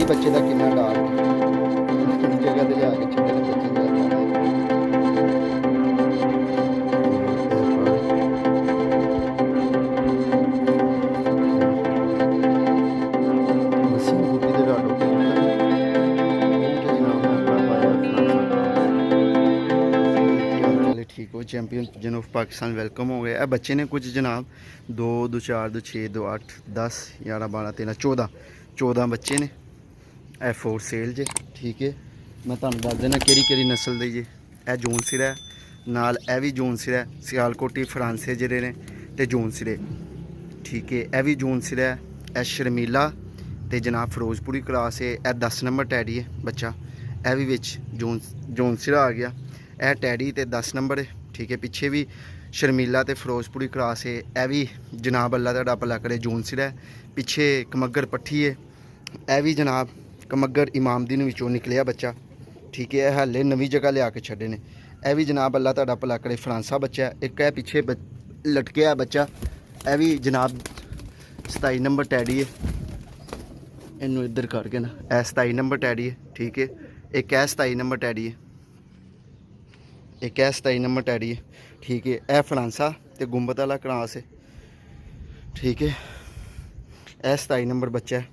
बच्चे का कितना डाल जगह ते लिया के छड्डे ने बच्चे दा मसीह बूटी दे डालो ठीक हो। चैंपियन जन ऑफ पाकिस्तान वेलकम हो गया। बच्चे ने कुछ जनाब 2 2 4 2 6 2 8 10 11 12 13 14 बच्चे ने ए फोर सेल जे। ठीक है, मैं तुहानू दस देना कि नस्ल दे जे। ए जून सिरा नाल ए भी जून सिरा सियालकोटी फ्रांसे जेह्ड़े ने ते जून सिरे। ठीक है, ए भी जून सिरा ए शर्मीला ते जनाब फिरोजपुरी क्रॉस है। ए 10 नंबर टैडी है बच्चा। ए भी विच जून सिरा आ गया। ए टैडी ते 10 नंबर है। ठीक है, पिछे भी शर्मीला ते फिरोजपुरी क्रॉस है। ए भी जनाब अल्लाह तुहाडा भला करे जून सिरा है। पिछे कमगर पट्ठी है। ए भी जनाब कमगर इमामदीन विचों निकलिया बच्चा। ठीक है, हाले नवी जगह लिया के छड्डे ने। ए भी जनाब अल्लाह तुहाडा भला करे फ्रांसा बच्चा। एक है पिछे लटकिया बच्चा। ए भी जनाब 27 नंबर टैडी है। इनू इधर करके ना ए 27 नंबर टैडी है। ठीक है, एक है 27 नंबर टैडी है। एक है 27 नंबर टैडी है। ठीक है, ए फ्रांसा ते गुंबद वाला क्रॉस है। ठीक है, ए 27 नंबर बच्चा है।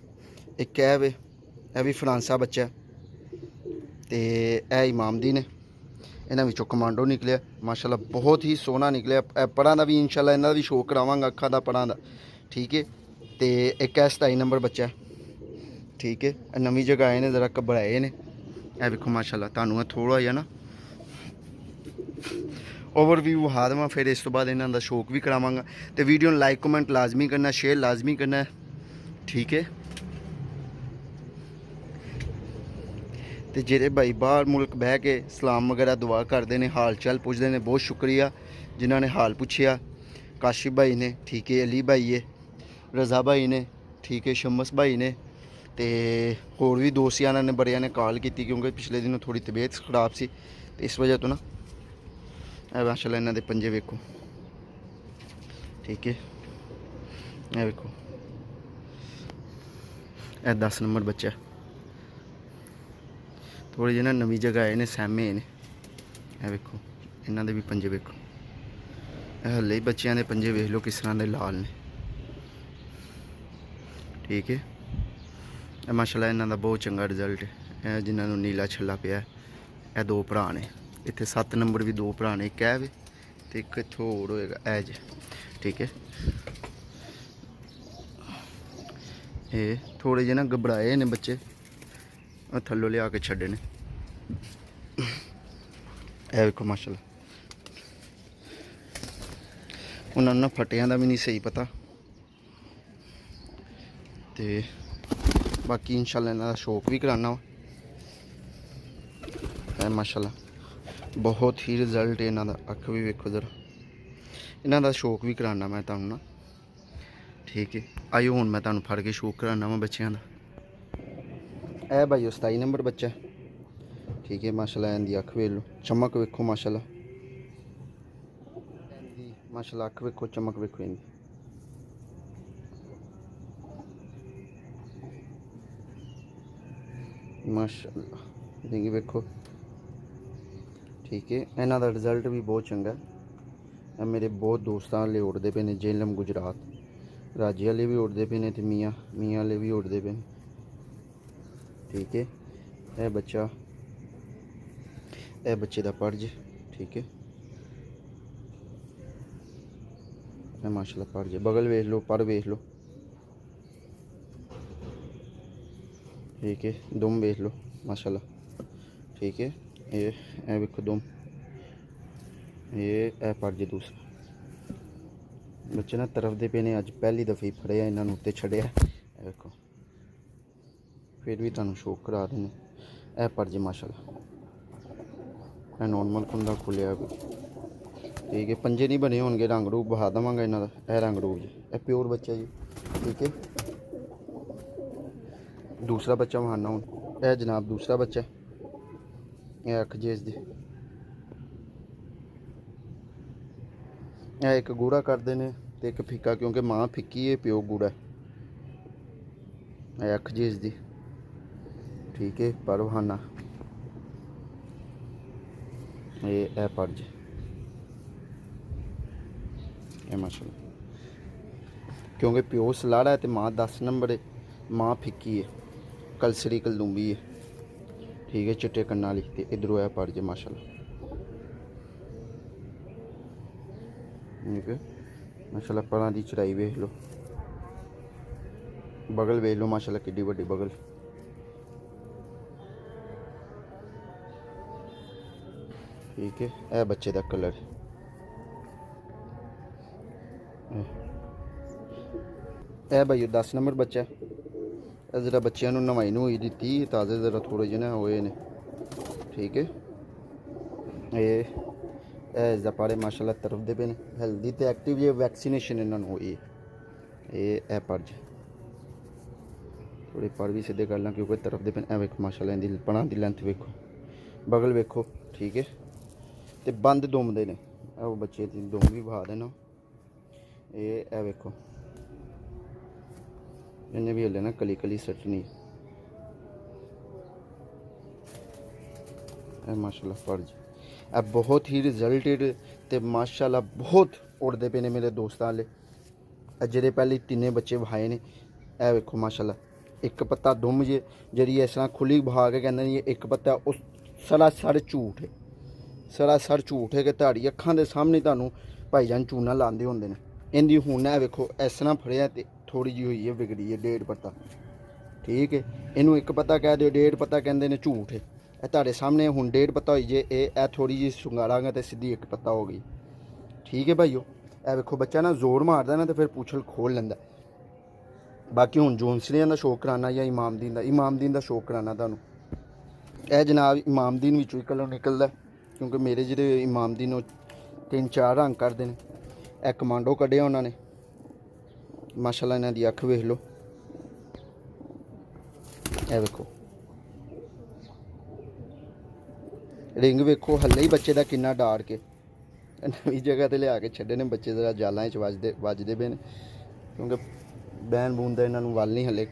एक है वे ए भी फ्रांसा बच्चा ते ए इमामदीन है। इन्होंने विचों कमांडो निकलिया माशाल्लाह, बहुत ही सोहना निकलिया। पढ़ा का भी इंशाल्लाह इन्हों भी शो करावांगा अखा का पढ़ा का। ठीक है, तो एक है 27 नंबर बच्चा। ठीक है, नवी जगह आए ने जरा घबराए ने। ए वेखो माशाल्लाह, तुहानू थोड़ा जिहा ना ओवरव्यू विखा देवां, फिर इस तो बाद इन्हों का शौक भी करावांगा। तो वीडियो लाइक कमेंट लाजमी करना, शेयर लाजमी करना। ठीक है, तो जेह्ड़े भाई बाहर मुल्क बह के सलाम वगैरह दुआ करते हैं, हाल चाल पुछते हैं, बहुत शुक्रिया जिन्होंने हाल पुछया। काशिफ भाई ने, ठीक है, अली भाई है, रज़ा भाई ने, ठीक है, शमस भाई ने, तो होर भी दोस्त यारां ने बड़ियां ने कॉल की, क्योंकि पिछले दिनों थोड़ी तबीयत खराब सी, तो इस वजह तो ना माशाल्लाह इन्हां दे पंजे वेखो। ठीक है, ए वेखो ए 10 नंबर बच्चा। थोड़े जिन्हें नवी जगह आए ने सहमे ने। ए वेखो इन्हां दे भी पंजे वेखो। हले बच्चों के पंजे वेख लो किस तरह के लाल ने। ठीक है, माशाल्लाह इन्हां दा बहुत चंगा रिजल्ट है। जिन्होंने नीला छल्ला पिया है 2 भरा ने। इत्थे 7 नंबर भी 2 भरा ने, एक है वे तो एक इत्थों होर होएगा एज। ठीक है, ये थोड़े जे ना घबराए ने बच्चे, थल्लों लिया के छड्डे ने। ए वेखो माशाल्लाह, उन्होंने ना फटियां का भी नहीं सही पता। तो बाकी इंशाल्लाह इन्हां दा शौक भी कराना वा। माशाल्लाह बहुत ही रिजल्ट है इन्हां दा। अख भी वेखो जरा, इन्हां दा शौक भी कराना मैं तुहानू ना। ठीक है, आइयो हुण मैं तुहानू फड़ के शौक कराना वा बच्चों का। ए भाई 27 नंबर बच्चा। ठीक है, माशाल्लाह इनकी अख वेख लो, चमक वेखो माशाल्लाह। माशाल्लाह अख वेखो, चमक वेखो इनकी। माशाल्लाह इनकी वेखो। ठीक है, इन्हां दा रिजल्ट भी बहुत चंगा है। मेरे बहुत दोस्त आह्ले उड़ते पे ने, जेलम गुजरात, राजे आह्ले भी उड़ते पे ने, तो मियाँ आह्ले भी उड़ते पे ने। ठीक है, यह बच्चा यह बच्चे का पर्ज। ठीक है, माशाल्लाह पर्ज, बगल वेख लो, पर वेख लो। ठीक है, दुम वेख लो माशाल्लाह। ठीक है, ये वेखो दुम, ये पर्ज दूसरा। बच्चे ना तरफदे पे ने, अज पहली दफ़े फड़िया इन्होंने उत्ते छड़िया। देखो फिर भी तुहानू शौक करा देने। यह पर्ज माशाल्लाह, यह नॉर्मल कुंडा खुलिया भी। ठीक है, पंजे नहीं बने होंगे, रंग रूप बहा देवांगा इन्हों का। यह रंग रूप जी, यह प्योर बच्चा जी। ठीक है, दूसरा बच्चा वहाना हूँ। यह जनाब दूसरा बच्चा, यह अख जेस दी। यह एक गूढ़ा करते हैं तो एक फिक्का, क्योंकि माँ फिक्की है, प्यो गूढ़ा है। यह अख जेस दी। ठीक है। पर बहाना ये पर जे माशाल्लाह, क्योंकि प्यो सलाड़ा है तो माँ 10 नंबर है, माँ फिक्की है, कलसरी कलदुंबी है। ठीक है, चिट्टे कन्ना वाली। तो इधरों है पर जे माशाल्लाह। ठीक है माशाल्लाह, परां दी चढ़ाई वेख लो, बगल वेख लो माशाल्लाह किड्डी वड्डी बगल। ठीक है, यह बच्चे का कलर है भाई 10 नंबर बच्चा है। जरा बच्चों नवाई नवाई दी ताज़े ज़रा थोड़े जे होए ने। ठीक है, ये इसका पारे माशाल्लाह तरफ दे पे हेल्दी तो एक्टिव जे वैक्सीनेशन इन्होंने हुई है। ये पर जे थोड़ी पर भी सीधे कर ला क्योंकि तरफ दे पे वेखो माशाल्लाह इनकी पना की लेंथ वेखो, बगल वेखो। ठीक है, तो बंद दुमदे ने, वो बच्चे की दुम भी बहा देना। ये वेखो, इन्हें भी हले ना कली कली सटनी। माशाल्लाह फर्ज अब बहुत ही रिजल्टेड ते माशाल्लाह बहुत उड़ते पे ने मेरे दोस्तों वाले। जेह्ड़े पहले तिन्ने बच्चे बहाए ने, ए वेखो माशाल्लाह एक पत्ता दुम जे जी इस तरह खुली बहा के कहते हैं एक पत्ता उस सरासर झूठ है, सरासर झूठ है कि ताड़ी अखां दे सामने तुहानूं भाईजान चूना लांदे होंदे ने। इनकी हुन है वेखो इस तरह फड़िया तो थोड़ी जी हुई है बिगड़ी है 1.5 पत्ता। ठीक है, इनू एक पत्ता कह दो 1.5 पत्ता कहते हैं झूठ है। यह ताड़े सामने हुन 1.5 पत्ता हुई जे ए थोड़ी जी सुंगारांगा तो सीधी 1 पत्ता हो गई। ठीक है भाईओ, ए वेखो बच्चा ना जोर मारदा ना तो फिर पूछल खोल लेंदा। बाकी हुन जोनसलियां का शौक कराना या इमामदीन का शौक कराना तुहानूं। यह जनाब इमामदीन विचों ही कलर निकलदा, क्योंकि मेरे जो इमामदीन 3-4 रंग करते हैं। यह कमांडो कढ़िया उन्होंने माशाल्लाह, इन्हां दी अख वेख लो। ए वेखो रिंग वेखो, हल्ले ही बच्चे का किन्ना डार्क है। नवी जगह तो लिया के छड्डे ने बच्चे जरा जालां च वजदे पे ने, क्योंकि बैन बून का इन्होंने वल नहीं हले।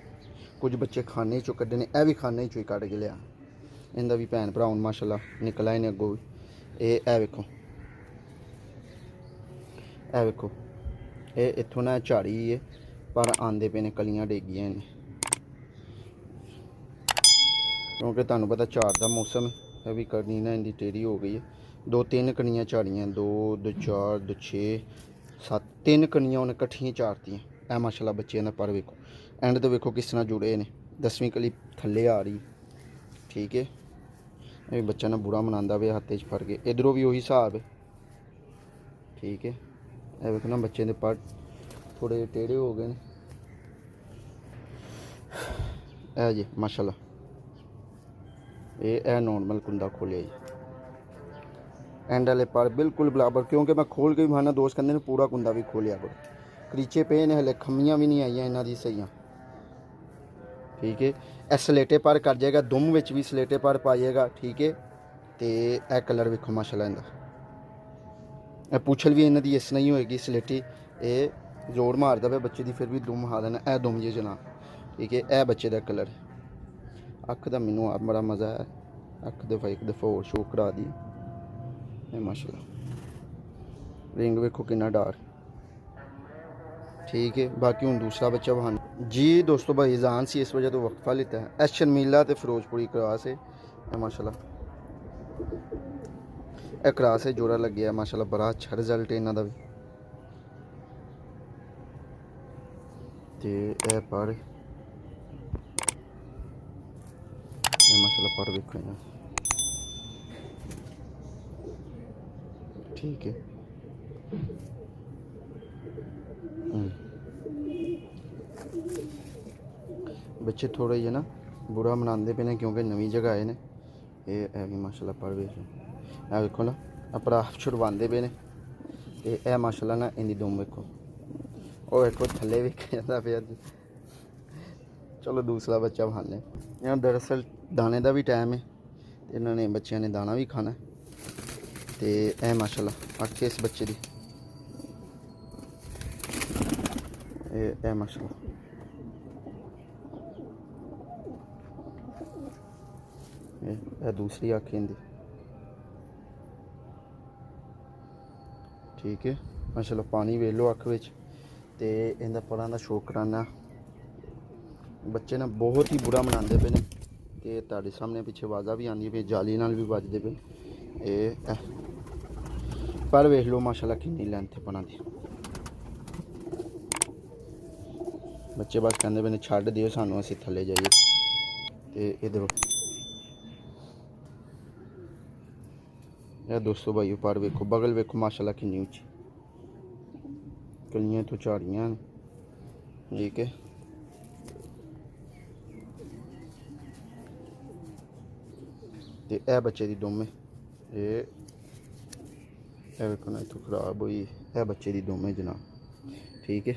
कुछ बच्चे खाने चो कड्ढे ने, यह भी खाने चो ही कढ़ के लिया। इनका भी भैन भरा माशाल्लाह निकल आए ने अगों भी। ये वेखो, ए वेखो ये इत्थों ना झाड़ी है पर आंदे पे ने कलियां डेगियां ने, क्योंकि तुहानूं पता झाड़ का मौसम है। भी कनी ना इनकी टेढ़ी हो गई है। 2-3 कनियां झाड़ियां, 2 2 4 2 6 7 3 कनियां उन्हें कट्ठियां झाड़तियां। ए माशाल्लाह बच्चों का पर वेखो, एंड तो वेखो किस तरह जुड़े ने, 10वीं कली थल्ले आ रही। ठीक है, ये बच्चा ना बुरा मनांदा वे हाथे च फड़ के, इधरों भी वही हिसाब है। ठीक है, ये वेखो ना बच्चे के पर थोड़े टेढ़े हो गए हैं जी माशाल्लाह। ये नॉर्मल कुंदा खोलिया जी, एंड वाले पर बिल्कुल बराबर, क्योंकि मैं खोल के भी माना दोस्त कहते हैं पूरा कुंदा भी खोलिया करो। क्रीचे पे ने हले, खम्मियां भी नहीं आईयां इन्हां दी सही। ठीक है, यह सलेटे पर कर जाएगा, दुम विच भी सलेटे पर पाएगा। ठीक है, तो यह कलर वेखो माशाल्लाह इनका। पूछल भी इन्हां दी इस नहीं होएगी सलेटी। ये जोर मारदा पे बच्चे की, फिर भी दुम हा देना। यह दुम जे जनाब। ठीक है, यह बच्चे का कलर। अख का मैनू बड़ा मज़ा है, अख दफा एक दफ़ा होर शो करा दी माशाल्लाह। रिंग वेखो कितना डार्क। ठीक है, बाकी हूँ दूसरा बच्चा बहाना जी दोस्तों भाई जान सी, इस वजह तो वक्फा लेता है। एस शर्मीला तो फिरोजपुरी क्रॉस है माशाल्लाह। यह क्रॉस है जोड़ा लग गया माशाल्लाह, बड़ा अच्छा रिजल्ट है इन्हों का भी। तो पर माशाल्लाह पर वेखो इन्हां। ठीक है, बच्चे थोड़े जे ना बुरा मनाते पे ने, क्योंकि नवी जगह आए ने। ये भी माशाल्लाह पर वेख लो, वेखो ना अपना आप छुड़वाते पे ने। यह माशाल्लाह ना इनकी दुम वेखो, वो वेखो थले वेख जाता पे। चलो दूसरा बच्चा बहाने। यहाँ दरअसल दाने का भी टाइम है, इन्होंने बच्चों ने दाना भी खाना है। तो यह माशाल्लाह अख इस बच्चे की, माशाल्लाह ये दूसरी अख इनदी, ठीक है। माशाल्लाह पानी वेख लो अख विच ते इहदा परां दा शौक कराना। बच्चे ना बहुत ही बुरा मनाते पे ने ते तुहाडे सामने पिछे आवाज़ा भी आंदी पे, जाली नाल भी बजदे पे। पर वेख लो माशाल्लाह कितनी लेंथ है परां दी। बच्चे बस कहते पे छड्ड दिओ सानू, असीं थल्ले जाइए। ते इधर यह दोस्तों भाई पर वेखो, बगल वेखो माशाल्लाह कितनी उच्ची, कलियां तो झाड़ियां न, ठीक है। ते ए बच्चे दी दोमें वेखो ना इत्थों खराब हुई, ए बच्चे दी दोमें जनाब, ठीक है।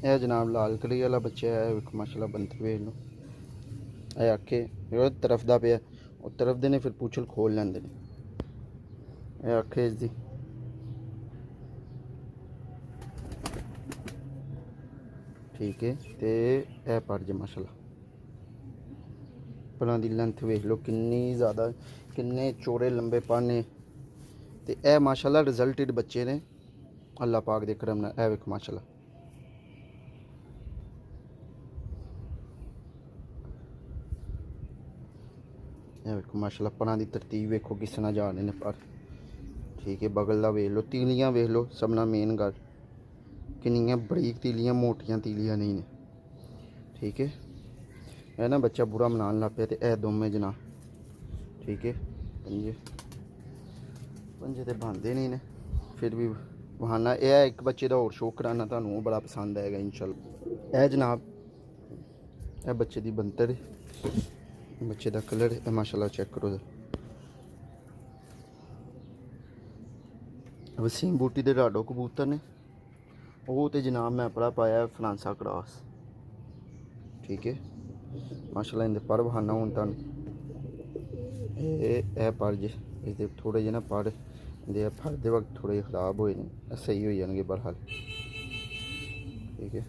यह जनाब लाल कली वाला बच्चा है, वेखो माशाल्लाह बंतर वेख लो। ए आखे तरफ दा पे और तरफ दे ने फिर पूछल खोल लेंदे ने। ए आखे इसदी ठीक है। ते ए पर जे माशाल्लाह परां दी लेंथ वेख लो कितनी ज़्यादा, किन्ने चौड़े लंबे पाने। ते ए माशाल्लाह रिजल्टेड बच्चे ने अल्लाह पाक दे करम नाल। ए वेखो माशाल्लाह, ए वेखो माशाल्लाह परां दी तरतीब वेखो किस तरह जा रहे ने पर, ठीक है। बगल दा वेख लो, तीलियां वेख लो, सबना मेन गल किन्नियां बरीक तीलियां, मोटियां तीलियां नहीं ने, ठीक है। है ना बच्चा बुरा मनान लग पे। ते ए दोमें जना, ठीक है। पंजे पंजे तो बनते नहीं ने, फिर भी बहाना। यह एक बच्चे का होर शौक कराना, तुहानू वो बड़ा पसंद आएगा इंशाल्लाह। ए जनाब ए बच्चे की बनतर, बच्चे का कलर माशाल्लाह चेक करो। वसीम बूटी के राडो कबूतर ने, वो तो जनाब मैं अपना पाया फ्रांसा क्रॉस, ठीक है। माशाल्लाह इनके पर बहाना हूँ तुम ए पर जे इसके थोड़े जे ना पर इहदे फड़ते वक्त थोड़े खराब होए ने, सही हो जाएंगे बहरहाल, ठीक है।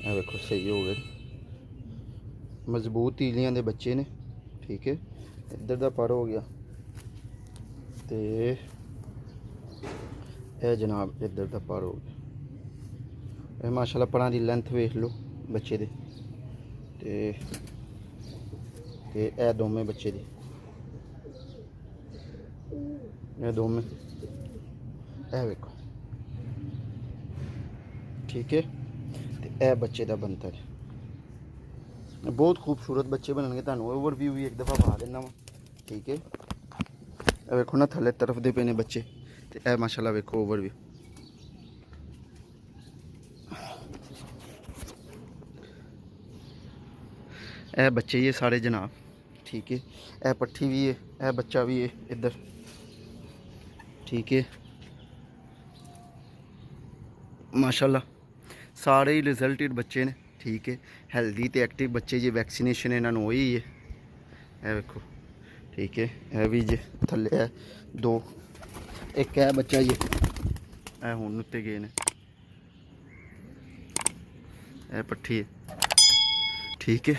ए वेखो सही हो गए, मजबूत तीलियां दे बच्चे ने, ठीक है। इधर दा पर हो गया ते ए जनाब इधर दा पर हो गया। माशाल्लाह परां दी लेंथ वेख लो बच्चे दे ते ए दोमें बच्चे दी, ए दोमें ए वेखो, ठीक है। ते ए बच्चे दा बनतर है, बहुत खूबसूरत बच्चे बनने। तुहानू ओवरव्यू भी एक दफ़ा पा देना वा, ठीक है। वेखो ना थल्ले तरफ दे पे ने बच्चे, ते ए माशाल्लाह वेखो ओवरव्यू। ए बच्चे ये सारे जनाब, ठीक है। ए पट्ठी भी है, ए बच्चा भी है इधर, ठीक है। माशाल्लाह सारे ही रिजल्टेड बच्चे ने, ठीक है। हेल्दी तो एक्टिव बच्चे जी, वैक्सीनेशन इन्होंने हो ही है। ए वेखो, ठीक है। ए भी जे थल्ले है दो, एक है बच्चा जी ए हुण उत्ते गए ने, ए पट्ठी है, ठीक है।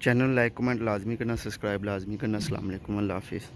चैनल लाइक कमेंट लाजमी करना, सब्सक्राइब लाजमी करना। अस्सलाम वालेकुम, अल्लाह हाफिज़।